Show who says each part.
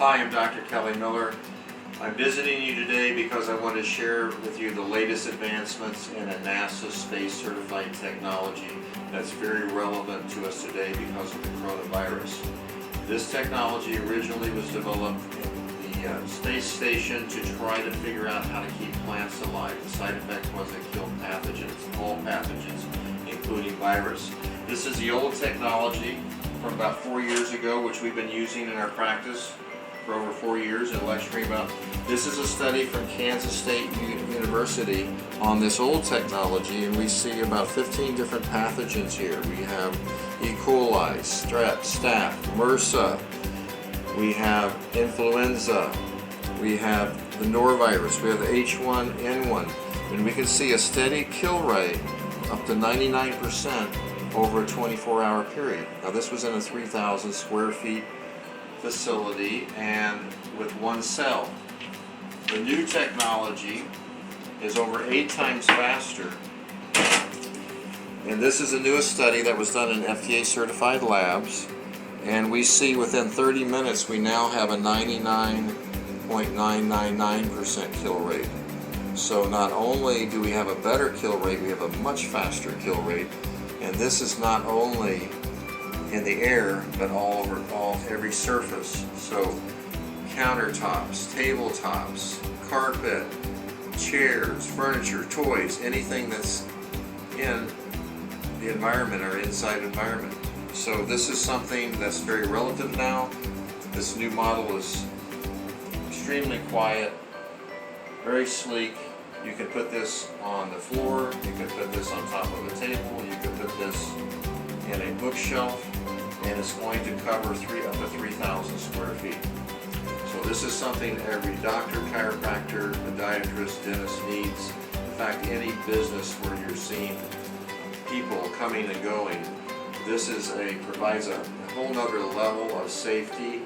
Speaker 1: Hi, I'm Dr. Kelly Miller. I'm visiting you today because I want to share with you the latest advancements in a NASA space certified technology that's very relevant to us today because of the coronavirus. This technology originally was developed in the space station to try to figure out how to keep plants alive. The side effect was it killed pathogens, all pathogens, including virus. This is the old technology from about 4 years ago, which we've been using in our practice for over 4 years and lecturing about. This is a study from Kansas State University on this old technology, and we see about 15 different pathogens here. We have E. coli, strep, staph, MRSA, we have influenza, we have the norovirus, we have the H1N1, and we can see a steady kill rate up to 99% over a 24-hour period. Now this was in a 3,000 square feet facility and with one cell. The new technology is over 8 times faster, and this is the newest study that was done in FDA certified labs, and we see within 30 minutes we now have a 99.999% kill rate. So not only do we have a better kill rate, we have a much faster kill rate, and this is not only in the air but all over every surface. So countertops, tabletops, carpet, chairs, furniture, toys, anything that's in the environment or inside environment. So this is something that's very relative now. This new model is extremely quiet, very sleek. You can put this on the floor, you can put this on top of a table, you can put this in a bookshelf, and it's going to cover up to 3,000 square feet. So this is something every doctor, chiropractor, podiatrist, dentist needs. In fact, any business where you're seeing people coming and going, this is provides a whole nother level of safety